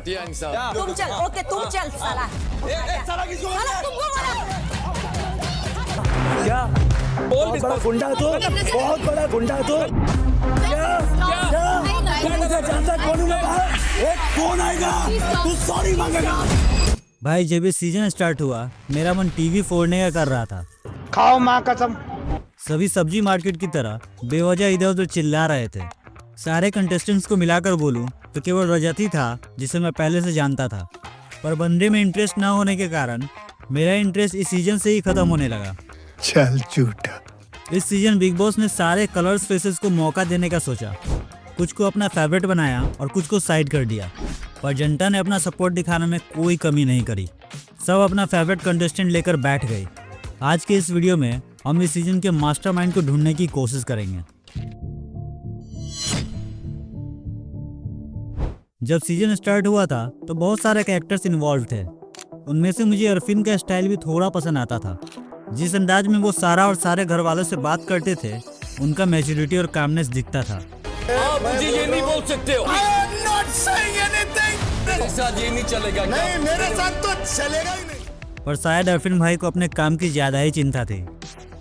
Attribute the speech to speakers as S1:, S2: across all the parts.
S1: तुम चल, ओके तुम चल साला। साला तुमको बोला।
S2: क्या बहुत बड़ा गुंडा है तू, बहुत बड़ा गुंडा है तू। क्या मुझे जानता कौन हूँ मैं? कौन आएगा तू सॉरी मांगेगा।
S3: भाई जब ये सीजन स्टार्ट हुआ मेरा मन टीवी फोड़ने का कर रहा था।
S2: खाओ माँ कसम।
S3: सभी सब्जी मार्केट की तरह बेवजह इधर उधर चिल्ला रहे थे। सारे कंटेस्टेंट्स को मिलाकर बोलूं तो केवल रजत ही था जिसे मैं पहले से जानता था, पर बंदे में इंटरेस्ट ना होने के कारण मेरा इंटरेस्ट इस सीजन से ही खत्म होने लगा।
S2: चल झूठा।
S3: इस सीजन बिग बॉस ने सारे कलर्स फेसेस को मौका देने का सोचा। कुछ को अपना फेवरेट बनाया और कुछ को साइड कर दिया, पर जनता ने अपना सपोर्ट दिखाने में कोई कमी नहीं करी। सब अपना फेवरेट कंटेस्टेंट लेकर बैठ गए। आज के इस वीडियो में हम इस सीजन के मास्टरमाइंड को ढूंढने की कोशिश करेंगे। जब सीजन स्टार्ट हुआ था तो बहुत सारे कैरेक्टर्स इन्वॉल्व थे। उनमें से मुझे अरफिन का स्टाइल भी थोड़ा पसंद आता था। जिस अंदाज में वो सारा और सारे घर वालों से बात करते थे, उनका मैच्योरिटी और कामनेस दिखता था।
S4: आप मुझे ये नहीं बोल सकते हो। मेरे साथ ये नहीं चलेगा।
S2: नहीं मेरे साथ तो चलेगा ही नहीं।
S3: पर शायद अरफिन भाई को अपने काम की ज्यादा ही चिंता थी,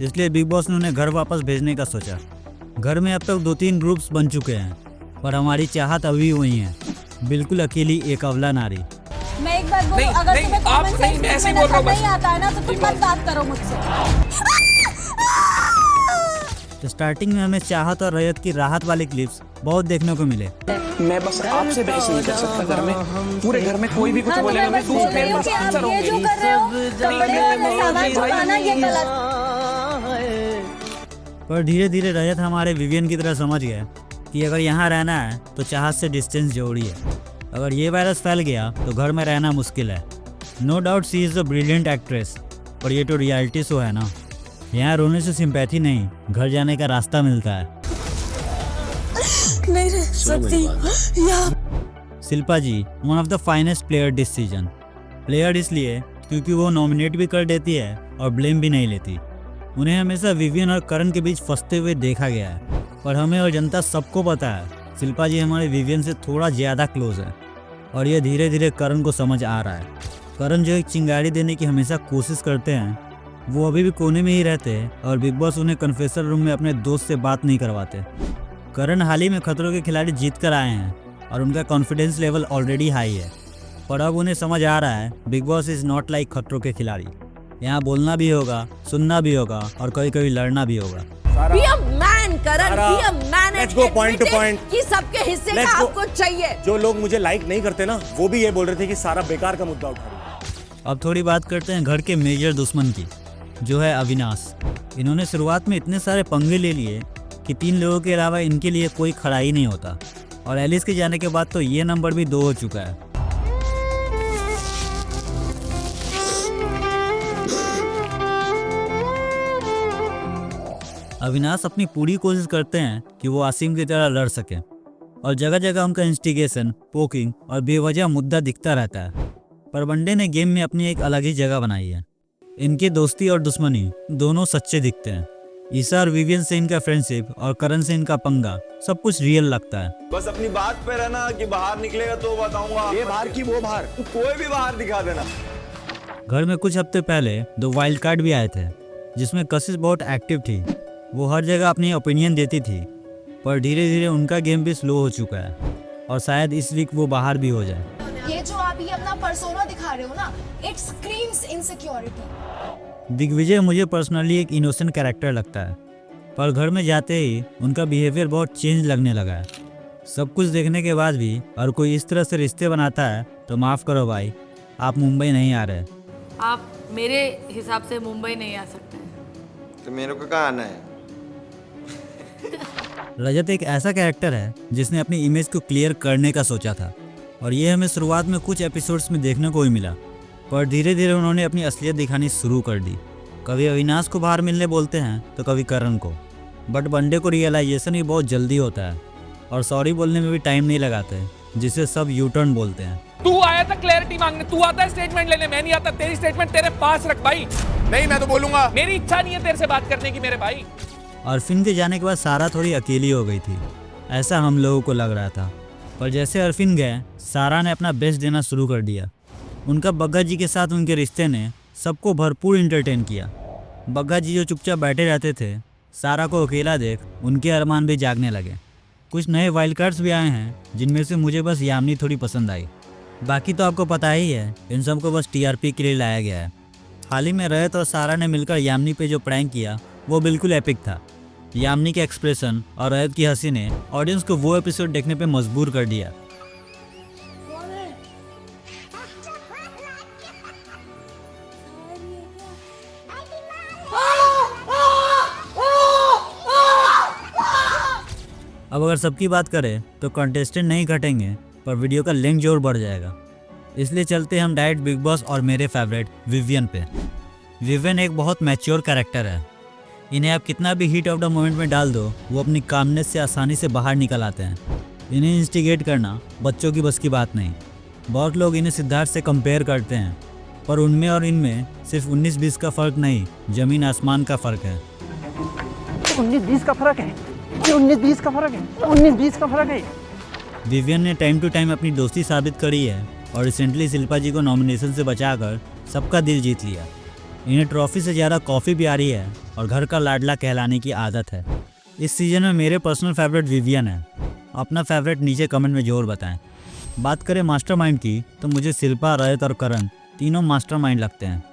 S3: इसलिए बिग बॉस ने उन्हें घर वापस भेजने का सोचा। घर में अब तक 2-3 ग्रुप्स बन चुके हैं, पर हमारी चाहत अभी वही है, बिल्कुल अकेली एक अवला नारी।
S1: मैं एक बात बोलूं, अगर
S4: नहीं,
S1: तुम्हें
S4: आप
S1: कॉमन
S4: नहीं,
S1: सेंस
S4: मैं ऐसे ही बोल रहा हूं बस।
S1: नहीं आता है ना तो तुम मत बात करो मुझसे।
S3: तो स्टार्टिंग में हमें चाहत और रजत की राहत वाले क्लिप्स बहुत देखने को मिले।
S5: मैं बस आपसे बहस नहीं कर सकता। घर में पूरे घर में कोई भी कुछ बोलेगा मैं दूसरे
S1: ये जो कर रहे हो कपड़े और सामान छुपाना ये गलत।
S3: पर धीरे धीरे रजत हमारे विवियन की तरह समझ गया कि अगर यहाँ रहना है तो चाहत से डिस्टेंस जरूरी है। अगर ये वायरस फैल गया तो घर में रहना मुश्किल है। No doubt she is a brilliant actress, पर ये तो रियलिटी शो है ना। यहाँ रोने से सिंपैथी नहीं, घर जाने का रास्ता मिलता है।
S1: नहीं रह सकती
S3: Shilpa ji one of the finest player this season. Player इसलिए क्योंकि वो नॉमिनेट भी कर देती है और ब्लेम भी नहीं लेती। उन्हें हमेशा विवियन और करण के बीच फंसते हुए देखा गया है, पर हमें और जनता सबको पता है शिल्पा जी हमारे विवियन से थोड़ा ज़्यादा क्लोज है, और ये धीरे धीरे करण को समझ आ रहा है। करण जो एक चिंगारी देने की हमेशा कोशिश करते हैं, वो अभी भी कोने में ही रहते हैं और बिग बॉस उन्हें कन्फेसर रूम में अपने दोस्त से बात नहीं करवाते। करण हाल ही में खतरों के खिलाड़ी जीत कर आए हैं और उनका कॉन्फिडेंस लेवल ऑलरेडी हाई है, पर अब उन्हें समझ आ रहा है big boss is not like खतरों के खिलाड़ी। यहाँ बोलना भी होगा, सुनना भी होगा और कभी कभी लड़ना भी होगा।
S1: Be a man, Karan, be a man and
S2: Let's go point to
S1: admit it
S2: point.
S1: कि सबके हिस्से का
S2: Let's go.
S1: आपको चाहिए।
S2: जो लोग मुझे लाइक नहीं करते ना, वो भी ये बोल रहे थे कि सारा बेकार का मुद्दा उठा रही है।
S3: अब थोड़ी बात करते हैं घर के मेजर दुश्मन की, जो है अविनाश। इन्होंने शुरुआत में इतने सारे पंगे ले लिए कि 3 लोगों के अलावा इनके लिए कोई खड़ा ही नहीं होता, और एलिस के जाने के बाद तो ये नंबर भी 2 हो चुका है। अविनाश अपनी पूरी कोशिश करते हैं कि वो आसिम की तरह लड़ सके, और जगह जगह उनका इंस्टिगेशन, पोकिंग और बेवजह मुद्दा दिखता रहता है। पर वनडे ने गेम में अपनी एक अलग ही जगह बनाई है। इनकी दोस्ती और दुश्मनी दोनों सच्चे दिखते हैं। ईसा और विवियन से इनका फ्रेंडशिप और करण से इनका पंगा सब कुछ रियल लगता है।
S6: बस अपनी बात पे रहना कि बाहर निकलेगा तो बताऊंगा।
S2: ये बाहर की वो बाहर।
S6: तू कोई भी बाहर दिखा देना।
S3: घर में कुछ हफ्ते पहले 2 वाइल्ड कार्ड भी आए थे, जिसमें कशिश बहुत एक्टिव थी। वो हर जगह अपनी ओपिनियन देती थी, पर धीरे धीरे उनका गेम भी स्लो हो चुका है, और शायद इस वीक वो बाहर भी हो जाए।
S7: ये जो आप ये अपना पर्सोना दिखा रहे हो ना, इट स्क्रीम्स इनसिक्योरिटी।
S3: दिग्विजय मुझे पर्सनली एक इनोसेंट कैरेक्टर लगता है, पर घर में जाते ही उनका बिहेवियर बहुत चेंज लगने लगा है। सब कुछ देखने के बाद भी और कोई इस तरह से रिश्ते बनाता है तो माफ़ करो भाई, आप मुंबई नहीं आ रहे।
S8: आप मेरे हिसाब से मुंबई नहीं आ सकते हैं।
S6: तो मेरे को कहाँ आना है?
S3: रजत एक ऐसा कैरेक्टर है जिसने अपनी इमेज को क्लियर करने का सोचा था, और ये हमें शुरुआत में कुछ एपिसोड्स में देखने को ही मिला, पर धीरे धीरे उन्होंने अपनी असलियत दिखानी शुरू कर दी। कभी अविनाश को बाहर मिलने बोलते हैं तो कभी करण को, बट वनडे को रियलाइजेशन भी बहुत जल्दी होता है, और सॉरी बोलने में भी टाइम नहीं लगाते, जिसे सब यू टर्न बोलते हैं।
S4: तू आया था क्लैरिटी मांगने, तू आता है स्टेटमेंट लेने, मैं नहीं आता। तेरी स्टेटमेंट तेरे पास रख भाई।
S6: नहीं मैं तो बोलूंगा।
S4: मेरी इच्छा नहीं है तेरे से बात करने की मेरे भाई।
S3: और फिन के जाने के बाद सारा थोड़ी अकेली हो गई थी, ऐसा हम लोगों को लग रहा था। पर जैसे अरफिन गए, सारा ने अपना बेस्ट देना शुरू कर दिया। उनका बग्गा जी के साथ उनके रिश्ते ने सबको भरपूर इंटरटेन किया। बग्गा जी जो चुपचाप बैठे रहते थे, सारा को अकेला देख उनके अरमान भी जागने लगे। कुछ नए वाइल्ड कार्ड्स भी आए हैं, जिनमें से मुझे बस यामिनी थोड़ी पसंद आई। बाकी तो आपको पता ही है, इन सबको बस टीआरपी के लिए लाया गया है। हाल ही में रजत और सारा ने मिलकर यामिनी पे जो प्रैंक किया वो बिल्कुल एपिक था। यामिनी के एक्सप्रेशन और रजत की हंसी ने ऑडियंस को वो एपिसोड देखने पे मजबूर कर दिया। अब अगर सबकी बात करें तो कंटेस्टेंट नहीं घटेंगे, पर वीडियो का लेंथ जरूर बढ़ जाएगा। इसलिए चलते हम डायरेक्ट बिग बॉस और मेरे फेवरेट विवियन पे। विवियन एक बहुत मैच्योर कैरेक्टर है। इन्हें आप कितना भी हीट ऑफ द मोमेंट में डाल दो, वो अपनी कामनेस से आसानी से बाहर निकल आते हैं। इन्हें इंस्टिगेट करना बच्चों की बस की बात नहीं। बहुत लोग इन्हें सिद्धार्थ से कंपेयर करते हैं, पर उनमें और इनमें सिर्फ 19-20 का फ़र्क नहीं, ज़मीन आसमान का फ़र्क है।
S5: 19-20 का फर्क है, 19-20 का फर्क है, 19-20 का फर्क है।
S3: विवियन ने टाइम टू टाइम अपनी दोस्ती साबित करी है और रिसेंटली शिल्पा जी को नॉमिनेशन से बचाकर सबका दिल जीत लिया। इन्हें ट्रॉफी से ज़्यादा कॉफ़ी भी आ रही है और घर का लाडला कहलाने की आदत है। इस सीज़न में मेरे पर्सनल फेवरेट विवियन है। अपना फेवरेट नीचे कमेंट में ज़रूर बताएं। बात करें मास्टरमाइंड की, तो मुझे शिल्पा, रजत और करण तीनों मास्टरमाइंड लगते हैं।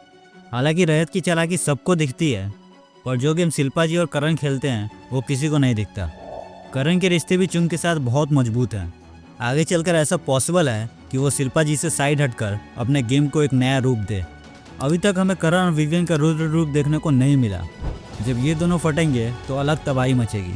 S3: हालांकि रजत की चालाकी सबको दिखती है, पर जो गेम शिल्पा जी और करण खेलते हैं वो किसी को नहीं दिखता। करण के रिश्ते भी चुंग के साथ बहुत मजबूत हैं। आगे चलकर ऐसा पॉसिबल है कि वो शिल्पा जी से साइड हटकर अपने गेम को एक नया रूप दे। अभी तक हमें करण और विवियन का रुद्र रूप देखने को नहीं मिला। जब ये दोनों फटेंगे तो अलग तबाही मचेगी।